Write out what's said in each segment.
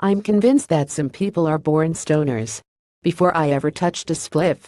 I'm convinced that some people are born stoners. Before I ever touched a spliff,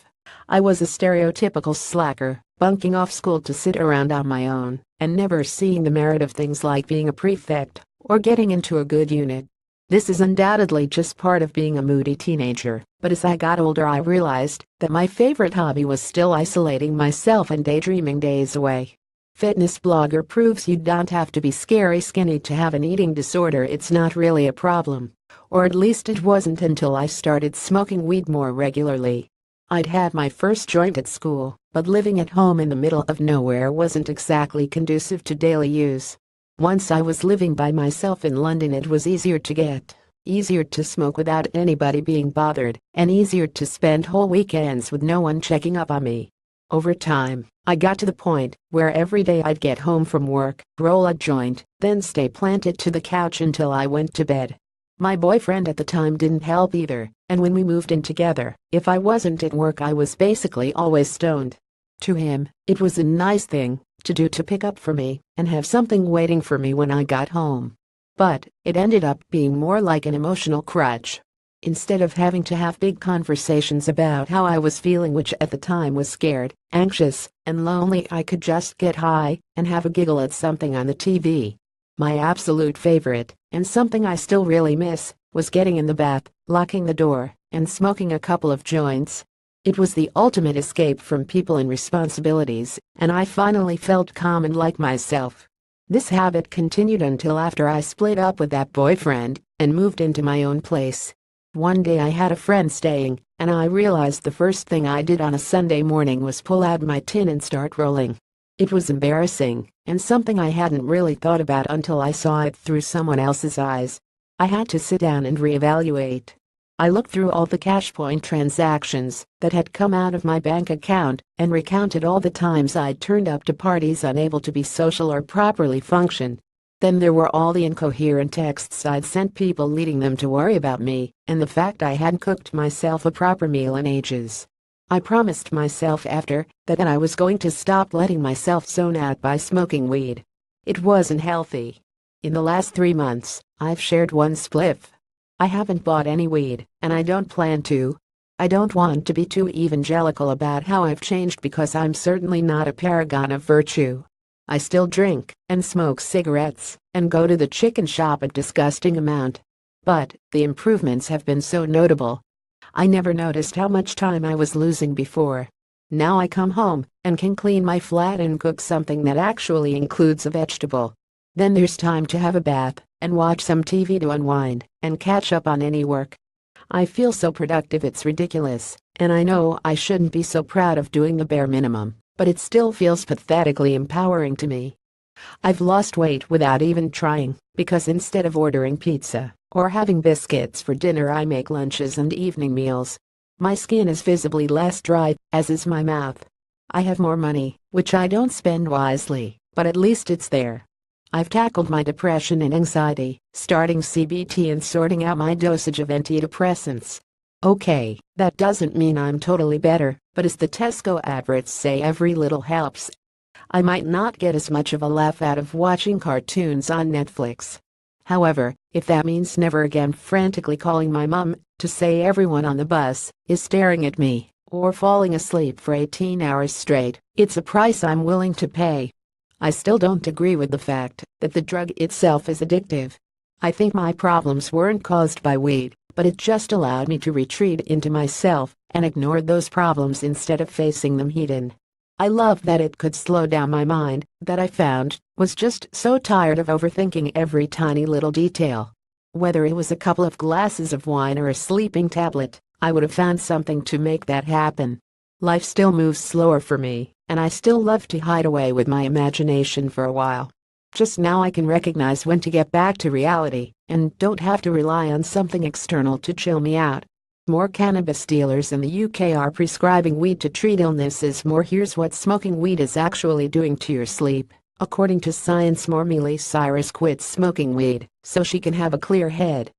I was a stereotypical slacker, bunking off school to sit around on my own and never seeing the merit of things like being a prefect or getting into a good unit. This is undoubtedly just part of being a moody teenager, but as I got older I realized that my favorite hobby was still isolating myself and daydreaming days away. Fitness blogger proves you don't have to be scary skinny to have an eating disorder. It's not really a problem. Or at least it wasn't until I started smoking weed more regularly. I'd had my first joint at school, but living at home in the middle of nowhere wasn't exactly conducive to daily use. Once I was living by myself in London, it was easier to smoke without anybody being bothered, and easier to spend whole weekends with no one checking up on me. Over time, I got to the point where every day I'd get home from work, roll a joint, then stay planted to the couch until I went to bed. My boyfriend at the time didn't help either, and when we moved in together, if I wasn't at work I was basically always stoned. To him, it was a nice thing to do to pick up for me and have something waiting for me when I got home. But it ended up being more like an emotional crutch. Instead of having to have big conversations about how I was feeling, which at the time was scared, anxious, and lonely, I could just get high and have a giggle at something on the TV. My absolute favorite, and something I still really miss, was getting in the bath, locking the door, and smoking a couple of joints. It was the ultimate escape from people and responsibilities, and I finally felt calm and like myself. This habit continued until after I split up with that boyfriend and moved into my own place. One day I had a friend staying, and I realized the first thing I did on a Sunday morning was pull out my tin and start rolling. It was embarrassing, and something I hadn't really thought about until I saw it through someone else's eyes. I had to sit down and reevaluate. I looked through all the CashPoint transactions that had come out of my bank account and recounted all the times I'd turned up to parties unable to be social or properly function. Then there were all the incoherent texts I'd sent people leading them to worry about me, and the fact I hadn't cooked myself a proper meal in ages. I promised myself after that I was going to stop letting myself zone out by smoking weed. It wasn't healthy. In the last 3 months, I've shared one spliff. I haven't bought any weed, and I don't plan to. I don't want to be too evangelical about how I've changed because I'm certainly not a paragon of virtue. I still drink and smoke cigarettes and go to the chicken shop a disgusting amount. But the improvements have been so notable. I never noticed how much time I was losing before. Now I come home and can clean my flat and cook something that actually includes a vegetable. Then there's time to have a bath and watch some TV to unwind and catch up on any work. I feel so productive it's ridiculous, and I know I shouldn't be so proud of doing the bare minimum, but it still feels pathetically empowering to me. I've lost weight without even trying, because instead of ordering pizza or having biscuits for dinner I make lunches and evening meals. My skin is visibly less dry, as is my mouth. I have more money, which I don't spend wisely, but at least it's there. I've tackled my depression and anxiety, starting CBT and sorting out my dosage of antidepressants. Okay, that doesn't mean I'm totally better, but as the Tesco adverts say, every little helps. I might not get as much of a laugh out of watching cartoons on Netflix. However, if that means never again frantically calling my mom to say everyone on the bus is staring at me, or falling asleep for 18 hours straight, it's a price I'm willing to pay. I still don't agree with the fact that the drug itself is addictive. I think my problems weren't caused by weed, but it just allowed me to retreat into myself and ignore those problems instead of facing them head-on. I love that it could slow down my mind, that I found was just so tired of overthinking every tiny little detail. Whether it was a couple of glasses of wine or a sleeping tablet, I would have found something to make that happen. Life still moves slower for me, and I still love to hide away with my imagination for a while. Just now I can recognize when to get back to reality and don't have to rely on something external to chill me out. More cannabis dealers in the UK are prescribing weed to treat illnesses. Here's what smoking weed is actually doing to your sleep. According to Science, Miley Cyrus quit smoking weed so she can have a clear head.